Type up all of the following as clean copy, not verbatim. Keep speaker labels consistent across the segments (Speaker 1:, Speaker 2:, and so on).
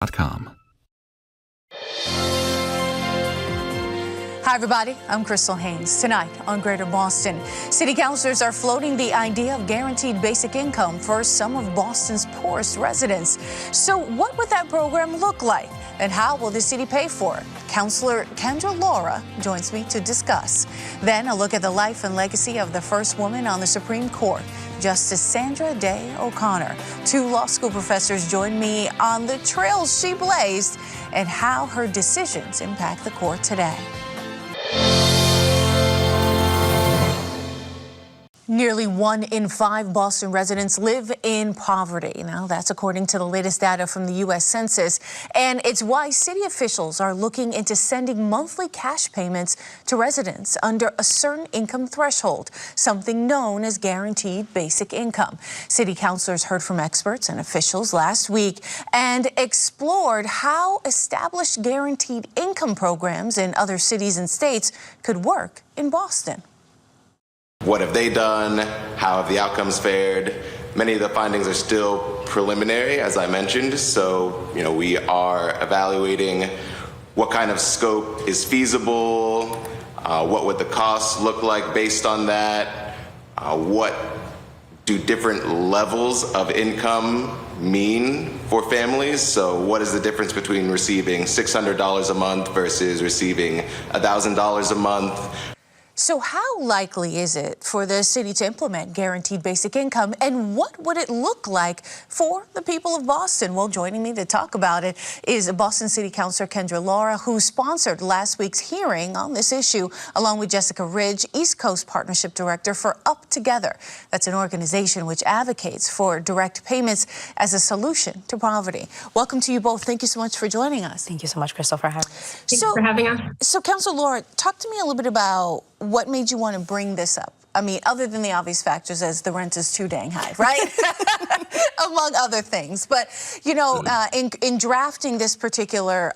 Speaker 1: Com.
Speaker 2: Hi, everybody. I'm Crystal Haynes. Tonight on Greater Boston, city councilors are floating the idea of guaranteed basic income for some of Boston's poorest residents. So what would that program look like? And how will the city pay for it? Councilor Kendra Laura joins me to discuss. Then a look at the life and legacy of the first woman on the Supreme Court, Justice Sandra Day O'Connor. Two law school professors join me on the trails she blazed and how her decisions impact the court today. Nearly 1 in 5 Boston residents live in poverty. Now, that's according to the latest data from the U.S. Census. And it's why city officials are looking into sending monthly cash payments to residents under a certain income threshold, something known as guaranteed basic income. City councilors heard from experts and officials last week and explored how established guaranteed income programs in other cities and states could work in Boston.
Speaker 3: What have they done? How have the outcomes fared? Many of the findings are still preliminary, as I mentioned, so we are evaluating what kind of scope is feasible, what would the costs look like based on that, what do different levels of income mean for families? So what is the difference between receiving $600 a month versus receiving $1,000 a month?
Speaker 2: So how likely is it for the city to implement guaranteed basic income, and what would it look like for the people of Boston? Well, joining me to talk about it is Boston City Councilor Kendra Laura, who sponsored last week's hearing on this issue, along with Jessica Ridge, East Coast Partnership Director for Up Together. That's an organization which advocates for direct payments as a solution to poverty. Welcome to you both. Thank you so much for joining us.
Speaker 4: Thank you so much, Crystal, for having us.
Speaker 5: Thanks for having us.
Speaker 2: So, Councilor Laura, talk to me a little bit about what made you want to bring this up? I mean, other than the obvious factors as the rent is too dang high, right? Among other things. But, in drafting this particular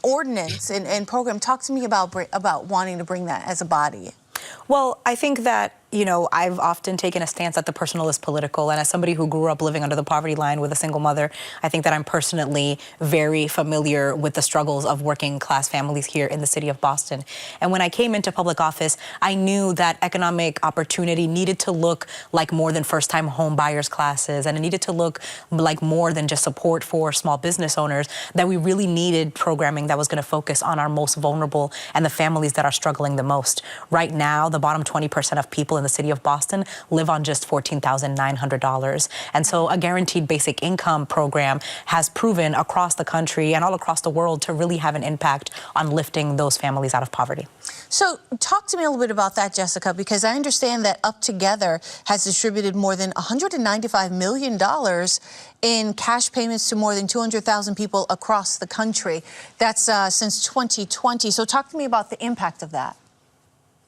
Speaker 2: ordinance and program, talk to me about wanting to bring that as a body.
Speaker 4: Well, I think that, I've often taken a stance that the personal is political. And as somebody who grew up living under the poverty line with a single mother, I think that I'm personally very familiar with the struggles of working class families here in the city of Boston. And when I came into public office, I knew that economic opportunity needed to look like more than first-time home buyers classes, and it needed to look like more than just support for small business owners, that we really needed programming that was going to focus on our most vulnerable and the families that are struggling the most. Right now, the bottom 20% of people in the city of Boston live on just $14,900. And so a guaranteed basic income program has proven across the country and all across the world to really have an impact on lifting those families out of poverty.
Speaker 2: So talk to me a little bit about that, Jessica, because I understand that Up Together has distributed more than $195 million in cash payments to more than 200,000 people across the country. That's since 2020. So talk to me about the impact of that.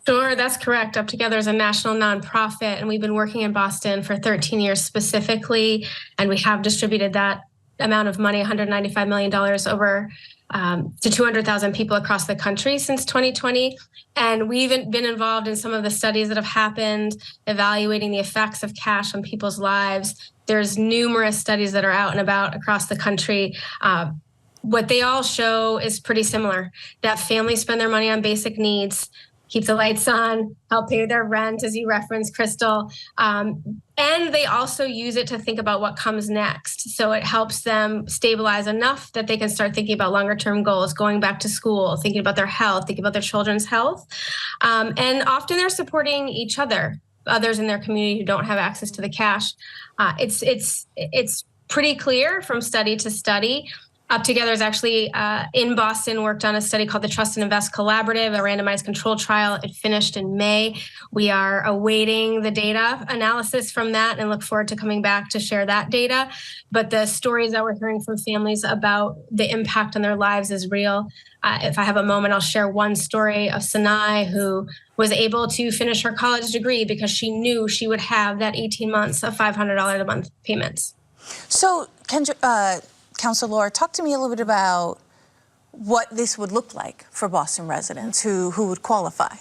Speaker 5: Sure, that's correct. Up Together is a national nonprofit, and we've been working in Boston for 13 years specifically, and we have distributed that amount of money, $195 million, over to 200,000 people across the country since 2020. And we've been involved in some of the studies that have happened, evaluating the effects of cash on people's lives. There's numerous studies that are out and about across the country. What they all show is pretty similar, that families spend their money on basic needs, keep the lights on, help pay their rent, as you referenced, Crystal. And they also use it to think about what comes next. So it helps them stabilize enough that they can start thinking about longer term goals, going back to school, thinking about their health, thinking about their children's health. And often they're supporting each other, others in their community who don't have access to the cash. It's pretty clear from study to study. Up Together is actually in Boston, worked on a study called the Trust and Invest Collaborative, a randomized control trial. It finished in May. We are awaiting the data analysis from that and look forward to coming back to share that data. But the stories that we're hearing from families about the impact on their lives is real. If I have a moment, I'll share one story of Sanai, who was able to finish her college degree because she knew she would have that 18 months of $500 a month payments.
Speaker 2: So, Kendra, Councilor Laura, talk to me a little bit about what this would look like for Boston residents who would qualify.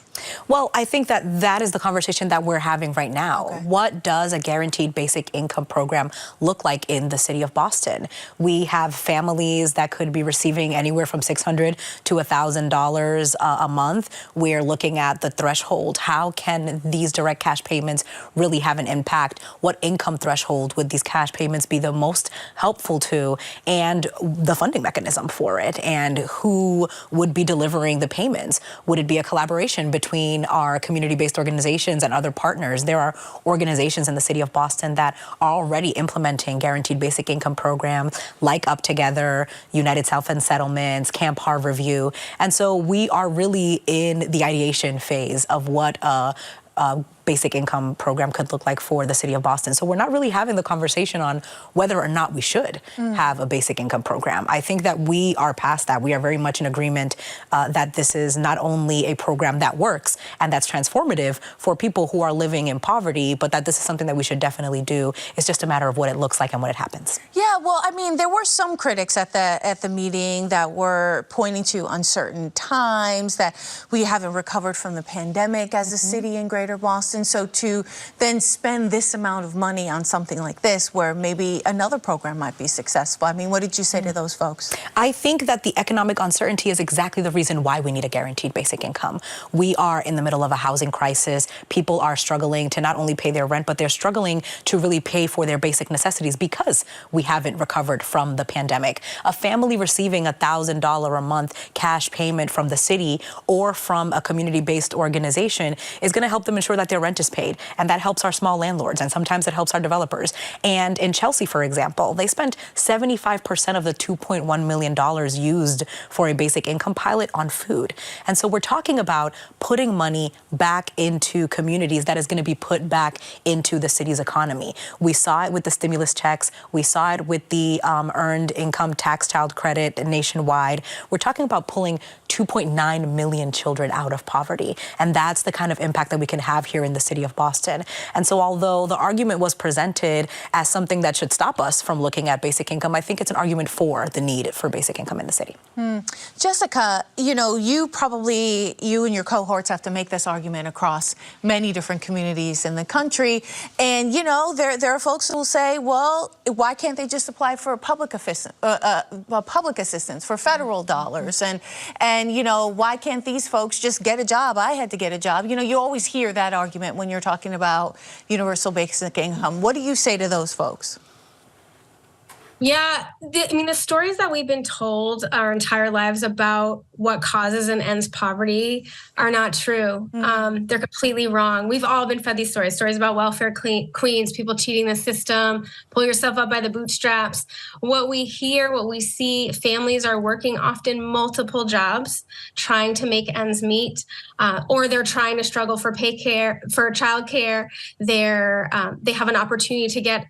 Speaker 4: Well, I think that is the conversation that we're having right now.
Speaker 2: Okay.
Speaker 4: What does a guaranteed basic income program look like in the city of Boston? We have families that could be receiving anywhere from $600 to $1,000 a month. We're looking at the threshold. How can these direct cash payments really have an impact? What income threshold would these cash payments be the most helpful to? And the funding mechanism for it, and who would be delivering the payments? Would it be a collaboration between our community-based organizations and other partners? There are organizations in the city of Boston that are already implementing guaranteed basic income programs like Up Together, United South End Settlements, Camp Harborview. And so we are really in the ideation phase of what a basic income program could look like for the city of Boston. So we're not really having the conversation on whether or not we should have a basic income program. I think that we are past that. We are very much in agreement that this is not only a program that works and that's transformative for people who are living in poverty, but that this is something that we should definitely do. It's just a matter of what it looks like and when it happens.
Speaker 2: Yeah, well, I mean, there were some critics at the meeting that were pointing to uncertain times, that we haven't recovered from the pandemic as a city in Greater Boston. So to then spend this amount of money on something like this, where maybe another program might be successful, I mean, what did you say to those folks?
Speaker 4: I think that the economic uncertainty is exactly the reason why we need a guaranteed basic income. We are in the middle of a housing crisis. People are struggling to not only pay their rent, but they're struggling to really pay for their basic necessities because we haven't recovered from the pandemic. A family receiving $1,000 a month cash payment from the city or from a community-based organization is going to help them ensure that their rent is paid, and that helps our small landlords, and sometimes it helps our developers. And in Chelsea, for example, they spent 75% of the $2.1 million used for a basic income pilot on food. And so we're talking about putting money back into communities that is going to be put back into the city's economy. We saw it with the stimulus checks. We saw it with the earned income tax child credit nationwide. We're talking about pulling 2.9 million children out of poverty. And that's the kind of impact that we can have here in the city of Boston. And so although the argument was presented as something that should stop us from looking at basic income, I think it's an argument for the need for basic income in the city.
Speaker 2: Jessica, you know, you and your cohorts have to make this argument across many different communities in the country. And, you know, there are folks who will say, well, why can't they just apply for public assistance for federal dollars? And, you know, why can't these folks just get a job? I had to get a job. You know, you always hear that argument when you're talking about universal basic income. What do you say to those folks?
Speaker 5: Yeah, I mean, the stories that we've been told our entire lives about what causes and ends poverty are not true. They're completely wrong. We've all been fed these stories about welfare queens, people cheating the system, pull yourself up by the bootstraps. What we hear, what we see, families are working often multiple jobs, trying to make ends meet, or they're trying to struggle for childcare. They have an opportunity to get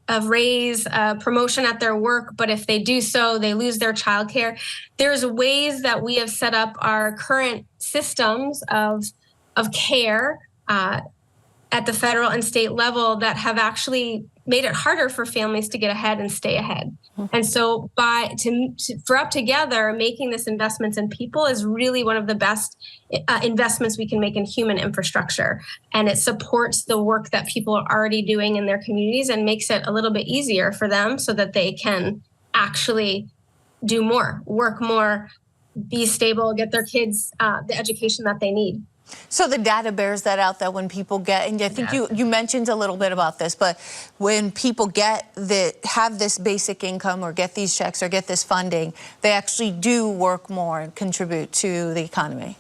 Speaker 5: a raise, a promotion at their work, but if they do so, they lose their childcare. There's ways that we have set up our current systems of care at the federal and state level that have actually made it harder for families to get ahead and stay ahead. And so for Up Together, making this investments in people is really one of the best investments we can make in human infrastructure. And it supports the work that people are already doing in their communities and makes it a little bit easier for them so that they can actually do more, work more, be stable, get their kids the education that they need.
Speaker 2: So the data bears that out, that when people get, and I think you mentioned a little bit about this, but when people have this basic income or get these checks or get this funding, they actually do work more and contribute to the economy.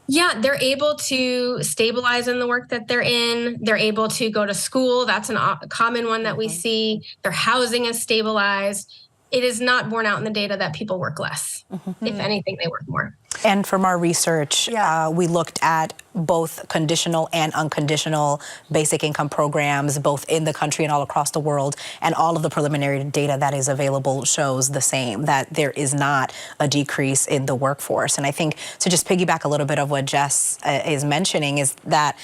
Speaker 5: Yeah, they're able to stabilize in the work that they're in. They're able to go to school. That's a common one that we see. Their housing is stabilized. It is not borne out in the data that people work less. If anything, they work more.
Speaker 4: And from our research, we looked at both conditional and unconditional basic income programs, both in the country and all across the world. And all of the preliminary data that is available shows the same, that there is not a decrease in the workforce. And I think to just piggyback a little bit of what Jess is mentioning is that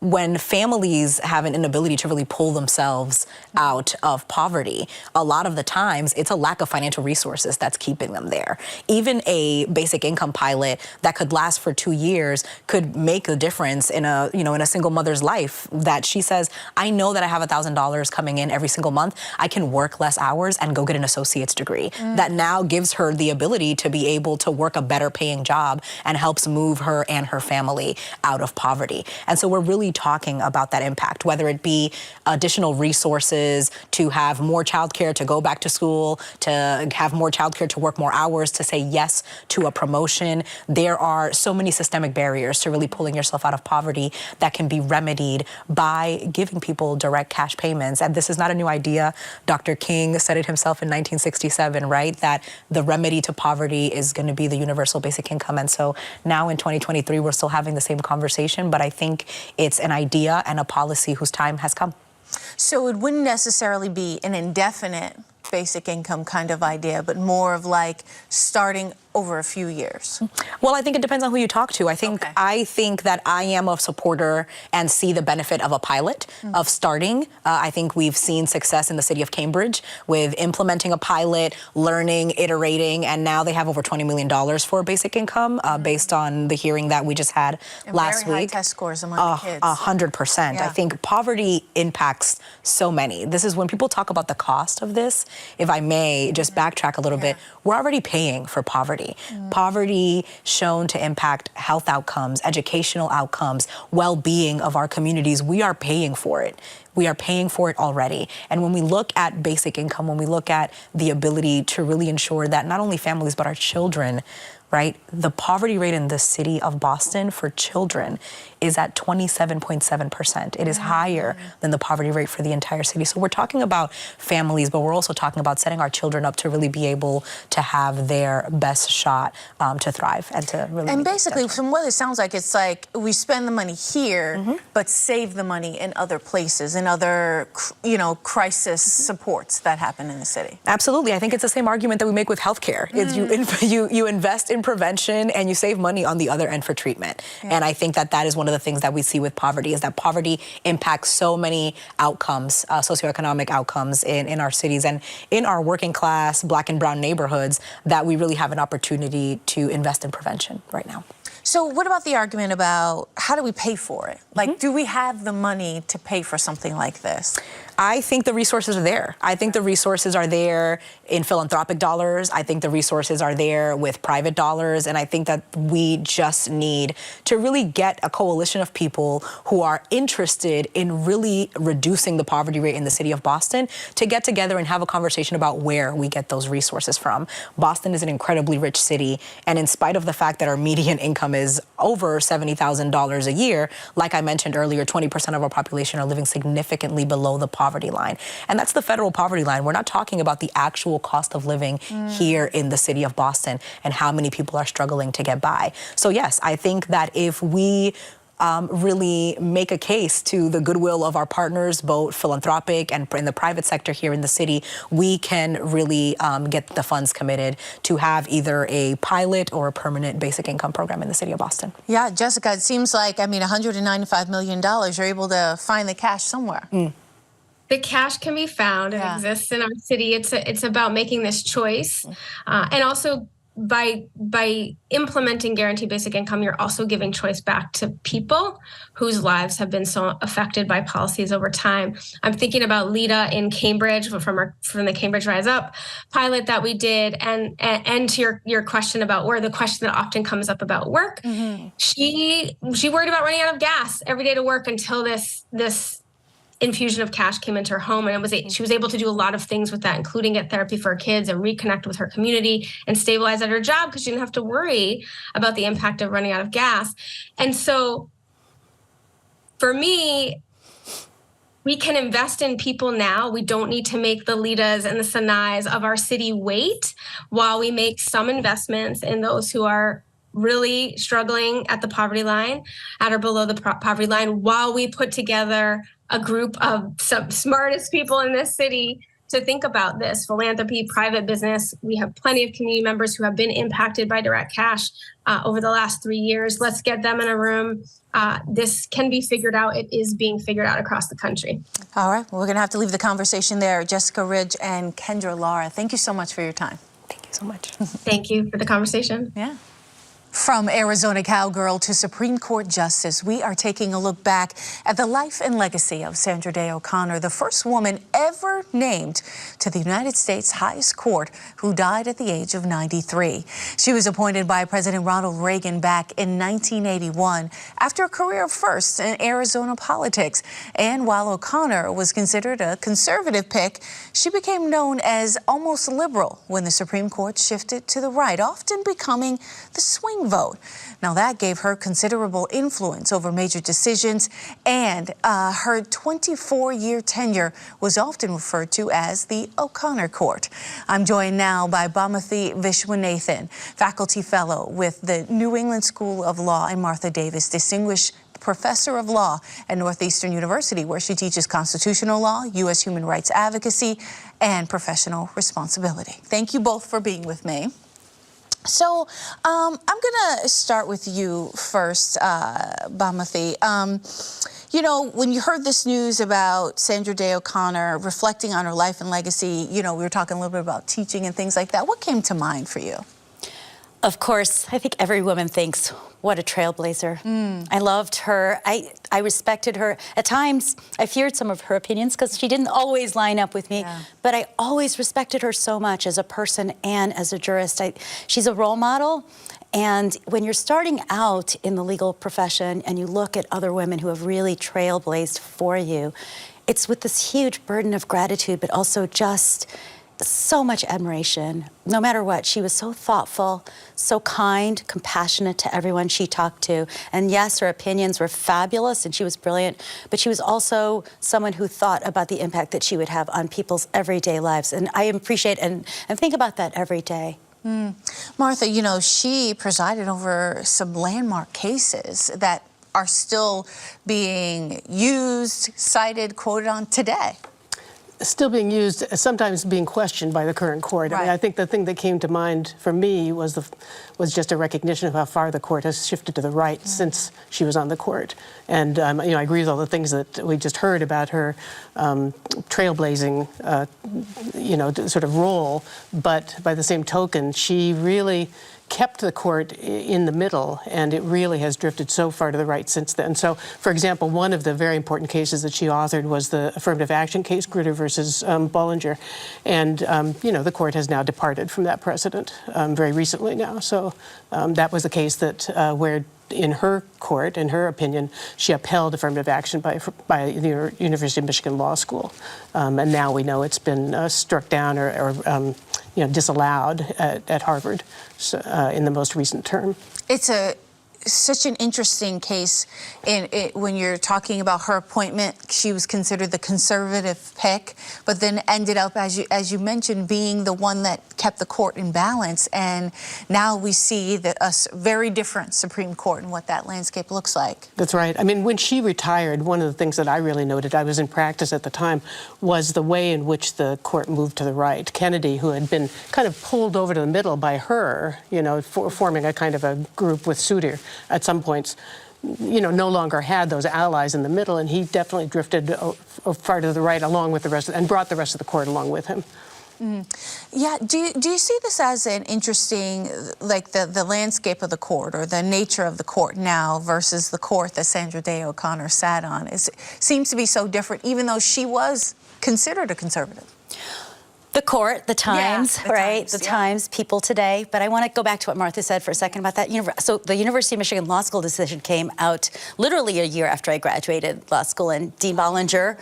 Speaker 4: when families have an inability to really pull themselves out of poverty, a lot of the times it's a lack of financial resources that's keeping them there. Even a basic income pilot that could last for 2 years could make a difference in a single mother's life, that she says, I know that I have $1,000 coming in every single month. I can work less hours and go get an associate's degree. That now gives her the ability to be able to work a better paying job and helps move her and her family out of poverty. And so we're really talking about that impact, whether it be additional resources to have more childcare, to go back to school, to have more childcare, to work more hours, to say yes to a promotion. There are so many systemic barriers to really pulling yourself out of poverty that can be remedied by giving people direct cash payments. And this is not a new idea. Dr. King said it himself in 1967, right? That the remedy to poverty is going to be the universal basic income. And so now in 2023, we're still having the same conversation, but I think it's an idea and a policy whose time has come.
Speaker 2: So it wouldn't necessarily be an indefinite basic income kind of idea, but more of like starting over a few years?
Speaker 4: Well, I think it depends on who you talk to. I think that I am a supporter and see the benefit of a pilot, of starting. I think we've seen success in the city of Cambridge with implementing a pilot, learning, iterating, and now they have over $20 million for basic income based on the hearing that we just had last
Speaker 2: very
Speaker 4: week.
Speaker 2: High test scores among the kids.
Speaker 4: 100%.
Speaker 2: Yeah.
Speaker 4: I think poverty impacts so many. This is when people talk about the cost of this. If I may just backtrack a little bit, we're already paying for poverty. Poverty shown to impact health outcomes, educational outcomes, well-being of our communities. We are paying for it. We are paying for it already. And when we look at basic income, when we look at the ability to really ensure that not only families, but our children, right? The poverty rate in the city of Boston for children is at 27.7%. It is higher than the poverty rate for the entire city. So we're talking about families, but we're also talking about setting our children up to really be able to have their best shot to thrive and to really.
Speaker 2: And basically, from what it sounds like, it's like we spend the money here, but save the money in other places, in other, crisis supports that happen in the city.
Speaker 4: Absolutely. I think it's the same argument that we make with healthcare. You invest in prevention and you save money on the other end for treatment. And I think that is one of the things that we see with poverty, is that poverty impacts so many outcomes, socioeconomic outcomes in our cities and in our working class, Black and brown neighborhoods, that we really have an opportunity to invest in prevention right now.
Speaker 2: So what about the argument about how do we pay for it? Like, do we have the money to pay for something like this?
Speaker 4: I think the resources are there. I think the resources are there in philanthropic dollars. I think the resources are there with private dollars. And I think that we just need to really get a coalition of people who are interested in really reducing the poverty rate in the city of Boston to get together and have a conversation about where we get those resources from. Boston is an incredibly rich city. And in spite of the fact that our median income is over $70,000 a year, like I mentioned earlier, 20% of our population are living significantly below the poverty line. And that's the federal poverty line. We're not talking about the actual cost of living here in the city of Boston and how many people are struggling to get by. So yes, I think that if we really make a case to the goodwill of our partners, both philanthropic and in the private sector here in the city, we can really get the funds committed to have either a pilot or a permanent basic income program in the city of Boston.
Speaker 2: Yeah, Jessica, it seems like, $195 million, you're able to find the cash somewhere.
Speaker 5: The cash can be found. It exists in our city. It's about making this choice. And also by implementing guaranteed basic income, you're also giving choice back to people whose lives have been so affected by policies over time. I'm thinking about Lita in Cambridge from the Cambridge Rise Up pilot that we did, and to your question about the question that often comes up about work. She worried about running out of gas every day to work until this infusion of cash came into her home, and she was able to do a lot of things with that, including get therapy for her kids and reconnect with her community and stabilize at her job because she didn't have to worry about the impact of running out of gas. And so for me, we can invest in people now. We don't need to make the Litas and the Sanais of our city wait while we make some investments in those who are really struggling at the poverty line, at or below the poverty line, while we put together a group of some smartest people in this city to think about this. Philanthropy, private business. We have plenty of community members who have been impacted by direct cash over the last 3 years. Let's get them in a room. This can be figured out. It is being figured out across the country.
Speaker 2: All right. Well, we're going to have to leave the conversation there. Jessica Ridge and Kendra Lara, thank you so much for your time.
Speaker 4: Thank you so much.
Speaker 5: Thank you for the conversation.
Speaker 2: Yeah. From Arizona cowgirl to Supreme Court justice, we are taking a look back at the life and legacy of Sandra Day O'Connor, the first woman ever named to the United States highest court, who died at the age of 93. She was appointed by President Ronald Reagan back in 1981 after a career of firsts in Arizona politics. And while O'Connor was considered a conservative pick, she became known as almost liberal when the Supreme Court shifted to the right, often becoming the swing vote. Now, that gave her considerable influence over major decisions, and her 24-year tenure was often referred to as the O'Connor Court. I'm joined now by Bhamati Viswanathan, faculty fellow with the New England School of Law, and Martha Davis, distinguished professor of law at Northeastern University, where she teaches constitutional law, U.S. human rights advocacy, and professional responsibility. Thank you both for being with me. So I'm going to start with you first, Bhamati. You know, when you heard this news about Sandra Day O'Connor reflecting on her life and legacy, you know, we were talking a little bit about teaching and things like that. What came to mind for you?
Speaker 1: Of course, I think every woman thinks, what a trailblazer. I loved her. I respected her. At times, I feared some of her opinions because she didn't always line up with me, but I always respected her so much as a person and as a jurist. She's a role model. And when you're starting out in the legal profession and you look at other women who have really trailblazed for you, it's with this huge burden of gratitude, but also just so much admiration. No matter what, she was so thoughtful, so kind, compassionate to everyone she talked to. And yes, her opinions were fabulous and she was brilliant, but she was also someone who thought about the impact that she would have on people's everyday lives. And I appreciate and think about that every day.
Speaker 2: Martha, you know, she presided over some landmark cases that are still being used, cited, quoted on today.
Speaker 6: Still being used, sometimes being questioned by the current court.
Speaker 2: Right.
Speaker 6: I mean, I think the thing that came to mind for me was just a recognition of how far the court has shifted to the right since she was on the court. And you know, I agree with all the things that we just heard about her trailblazing, you know, sort of role. But by the same token, she really kept the court in the middle, and it really has drifted so far to the right since then. So, for example, one of the very important cases that she authored was the affirmative action case, Gritter versus Bollinger. And, you know, the court has now departed from that precedent very recently now. So that was the case that where in her court, in her opinion, she upheld affirmative action by the University of Michigan Law School. And now we know it's been struck down or you know, disallowed at Harvard in the most recent term.
Speaker 2: It's such an interesting case when you're talking about her appointment. She was considered the conservative pick, but then ended up, as you mentioned, being the one that kept the court in balance. And now we see a very different Supreme Court and what that landscape looks like.
Speaker 6: That's right. I mean, when she retired, one of the things that I really noted, I was in practice at the time, was the way in which the court moved to the right. Kennedy, who had been kind of pulled over to the middle by her, you know, forming a kind of a group with Souter at some points, you know, no longer had those allies in the middle, and he definitely drifted far to the right along with the rest, and brought the rest of the court along with him.
Speaker 2: Yeah, do you see this as an interesting, like the landscape of the court or the nature of the court now versus the court that Sandra Day O'Connor sat on? It seems to be so different, even though she was considered a conservative.
Speaker 1: The court, the Times,
Speaker 2: yeah,
Speaker 1: right? The Times, people today. But I want to go back to what Martha said for a second about that. So the University of Michigan Law School decision came out literally a year after I graduated law school, and Dean Bollinger,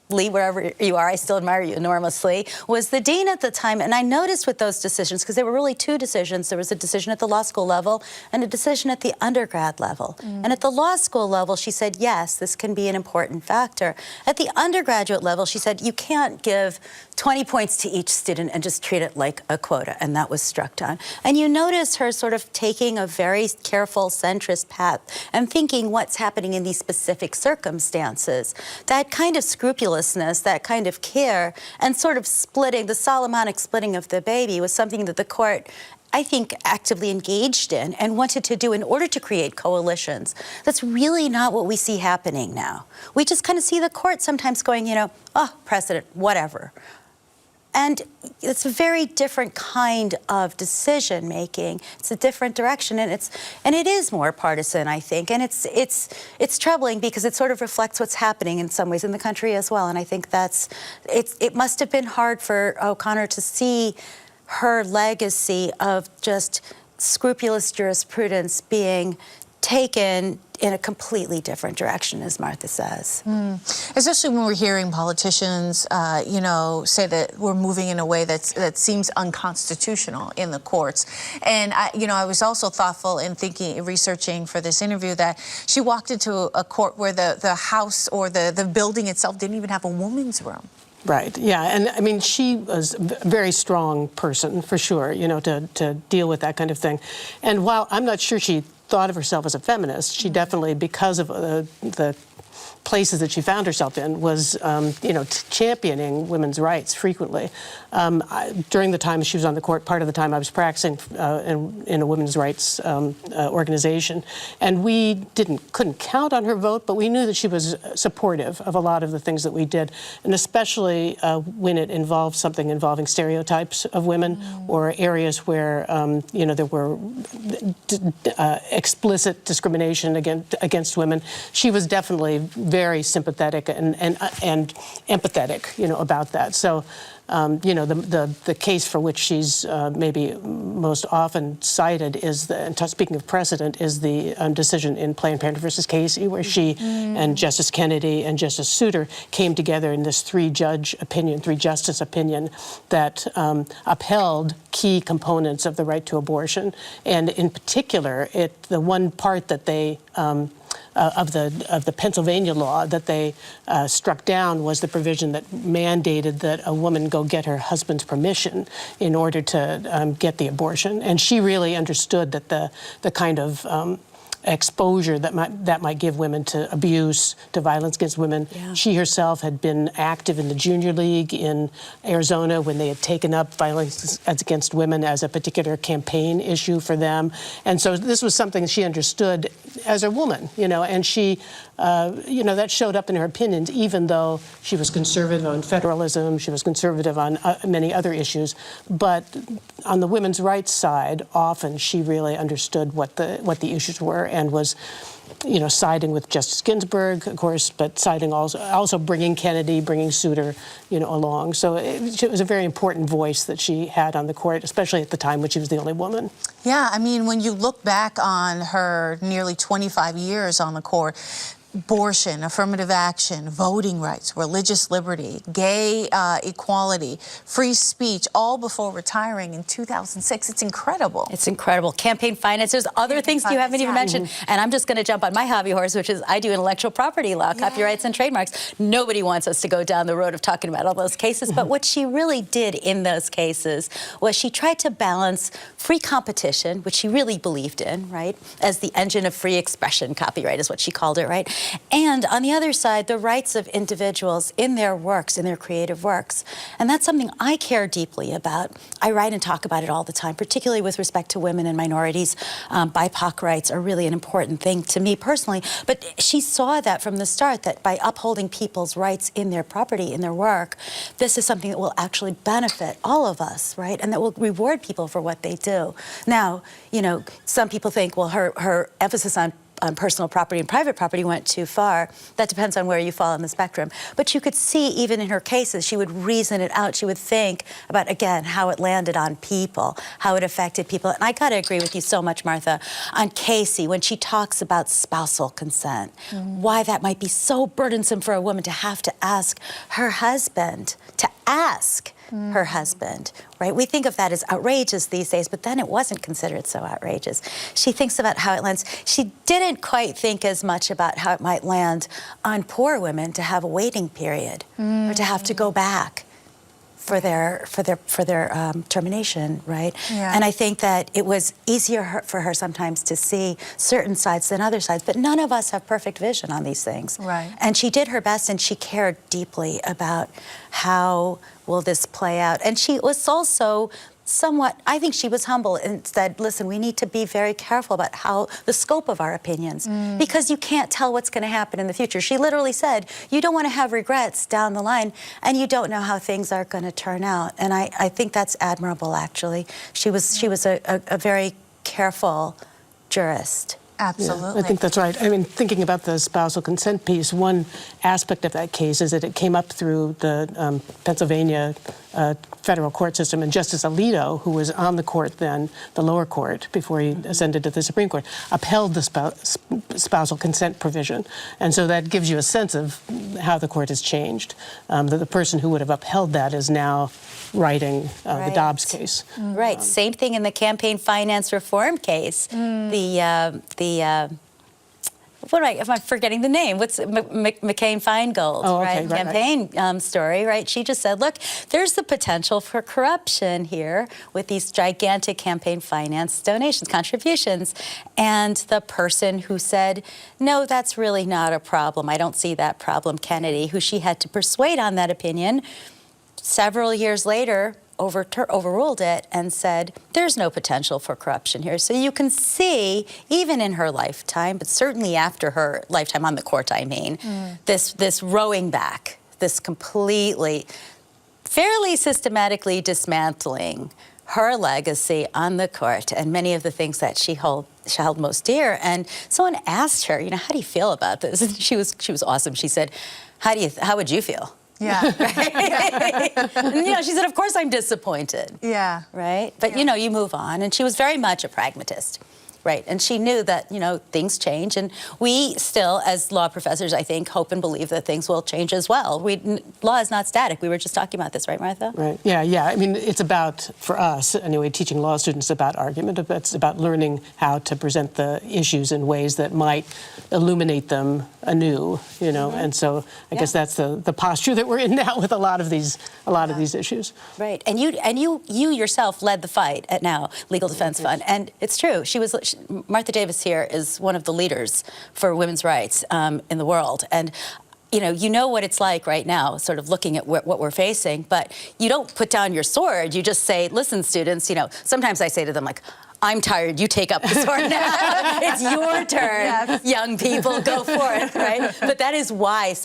Speaker 1: Lee, wherever you are, I still admire you enormously, was the dean at the time. And I noticed with those decisions, because there were really two decisions, there was a decision at the law school level and a decision at the undergrad level. And at the law school level, she said, yes, this can be an important factor. At the undergraduate level, she said, you can't give 20 points to each student and just treat it like a quota, and that was struck down. And you notice her sort of taking a very careful centrist path and thinking what's happening in these specific circumstances. That kind of scrupulous selflessness, that kind of care, and sort of splitting, the Solomonic splitting of the baby was something that the court, I think, actively engaged in and wanted to do in order to create coalitions. That's really not what we see happening now. We just kind of see the court sometimes going, you know, oh, precedent, whatever. And it's a very different kind of decision making. It's a different direction, and it is more partisan, I think. And it's troubling because it sort of reflects what's happening in some ways in the country as well. And I think it must have been hard for O'Connor to see her legacy of just scrupulous jurisprudence being taken in a completely different direction, as Martha says.
Speaker 2: Especially when we're hearing politicians, you know, say that we're moving in a way that seems unconstitutional in the courts. And I was also thoughtful in researching for this interview that she walked into a court where the house or the building itself didn't even have a woman's room.
Speaker 6: Right, yeah, and I mean, she was a very strong person, for sure, you know, to deal with that kind of thing. And while I'm not sure she thought of herself as a feminist, she definitely, because of the places that she found herself in, was, you know, championing women's rights frequently. During the time she was on the court, part of the time I was practicing in a women's rights organization, and we couldn't count on her vote, but we knew that she was supportive of a lot of the things that we did, and especially when it involved something involving stereotypes of women or areas where, you know, there were explicit discrimination against women. She was definitely very sympathetic and empathetic, you know, about that. So, you know, the case for which she's maybe most often cited is and speaking of precedent, is the decision in Planned Parenthood versus Casey, where she and Justice Kennedy and Justice Souter came together in this three-justice opinion that upheld key components of the right to abortion, and in particular, the one part that they of the Pennsylvania law that they struck down was the provision that mandated that a woman go get her husband's permission in order to get the abortion. And she really understood that the kind of exposure that might give women to abuse, to violence against women. Yeah. She herself had been active in the junior league in Arizona when they had taken up violence against women as a particular campaign issue for them. And so this was something she understood as a woman, you know, and she, you know, that showed up in her opinions, even though she was conservative on federalism, she was conservative on many other issues. But on the women's rights side, often she really understood what the issues were, and was, you know, siding with Justice Ginsburg, of course, but siding also bringing Kennedy, bringing Souter, you know, along. So it was a very important voice that she had on the court, especially at the time when she was the only woman.
Speaker 2: Yeah, I mean, when you look back on her nearly 25 years on the court, abortion, affirmative action, voting rights, religious liberty, gay equality, free speech, all before retiring in 2006. It's incredible.
Speaker 1: It's incredible. Campaign finance. There's other things you haven't even mentioned. And I'm just going to jump on my hobby horse, which is I do intellectual property law, copyrights and trademarks. Nobody wants us to go down the road of talking about all those cases. But what she really did in those cases was she tried to balance free competition, which she really believed in, right, as the engine of free expression. Copyright is what she called it, right? And on the other side, the rights of individuals in their works, in their creative works. And that's something I care deeply about. I write and talk about it all the time, particularly with respect to women and minorities. BIPOC rights are really an important thing to me personally. But she saw that from the start, that by upholding people's rights in their property, in their work, this is something that will actually benefit all of us, right? And that will reward people for what they do. Now, you know, some people think, well, her emphasis on personal property and private property went too far. That depends on where you fall on the spectrum. But you could see, even in her cases, she would reason it out. She would think about, again, how it landed on people, how it affected people. And I got to agree with you so much, Martha, on Casey, when she talks about spousal consent, why that might be so burdensome for a woman to have to ask her husband, her husband, right? We think of that as outrageous these days, but then it wasn't considered so outrageous. She thinks about how it lands. She didn't quite think as much about how it might land on poor women to have a waiting period or to have to go back for their termination, right?
Speaker 2: Yeah.
Speaker 1: And I think that it was easier for her sometimes to see certain sides than other sides, but none of us have perfect vision on these things.
Speaker 2: Right.
Speaker 1: And she did her best, and she cared deeply about how will this play out. And she was also somewhat, I think she was humble and said, listen, we need to be very careful about how the scope of our opinions, because you can't tell what's going to happen in the future. She literally said, you don't want to have regrets down the line, and you don't know how things are going to turn out. And I think that's admirable, actually. She was a very careful jurist.
Speaker 2: Absolutely.
Speaker 6: Yeah, I think that's right. I mean, thinking about the spousal consent piece, one aspect of that case is that it came up through the Pennsylvania federal court system, and Justice Alito, who was on the court then, the lower court, before he ascended to the Supreme Court, upheld the spousal consent provision. And so that gives you a sense of how the court has changed. That the person who would have upheld that is now writing the Dobbs case.
Speaker 1: Right. Same thing in the campaign finance reform case. Am I forgetting the name? What's McCain-Feingold,
Speaker 6: okay,
Speaker 1: right? Campaign story, right? She just said, look, there's the potential for corruption here with these gigantic campaign finance donations, contributions. And the person who said, no, that's really not a problem. I don't see that problem, Kennedy, who she had to persuade on that opinion, several years later, overruled it and said, there's no potential for corruption here. So you can see, even in her lifetime, but certainly after her lifetime on the court, I mean, this rowing back, this completely, fairly systematically dismantling her legacy on the court and many of the things that she held most dear. And someone asked her, how do you feel about this? And she was awesome. She said, how would you feel?
Speaker 2: Yeah.
Speaker 1: Right? And, she said, of course I'm disappointed.
Speaker 2: Yeah.
Speaker 1: Right? But, you move on. And she was very much a pragmatist. Right. And she knew that, things change. And we still, as law professors, I think, hope and believe that things will change as well. Law is not static. We were just talking about this, right, Martha?
Speaker 6: Right. Yeah. I mean, it's about, for us, anyway, teaching law students about argument. It's about learning how to present the issues in ways that might illuminate them anew, And so I guess that's the posture that we're in now with a lot of these issues.
Speaker 1: Right. And you yourself led the fight at Now Legal Defense Fund. And it's true. Martha Davis here is one of the leaders for women's rights in the world. And you know what it's like right now, sort of looking at what we're facing, but you don't put down your sword. You just say, listen, students, sometimes I say to them, like, I'm tired, you take up the sword now. It's your turn, young people, go for it, right? But that is why,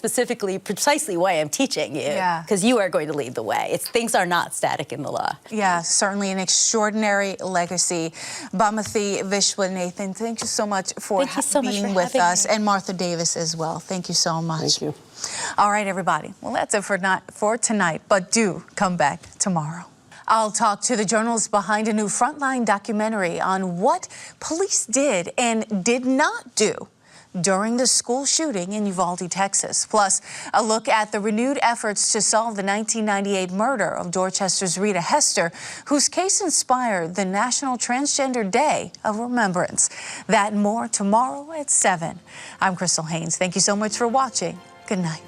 Speaker 1: precisely why I'm teaching you, because you are going to lead the way. Things are not static in the law.
Speaker 2: Yeah, certainly an extraordinary legacy. Bhamati Viswanathan, thank you so much for being with us, and Martha Davis as well. Thank you so much.
Speaker 6: Thank you.
Speaker 2: All right, everybody. Well, that's it for tonight, but do come back tomorrow. I'll talk to the journalists behind a new Frontline documentary on what police did and did not do during the school shooting in Uvalde, Texas. Plus, a look at the renewed efforts to solve the 1998 murder of Dorchester's Rita Hester, whose case inspired the National Transgender Day of Remembrance. That and more tomorrow at 7. I'm Crystal Haynes. Thank you so much for watching. Good night.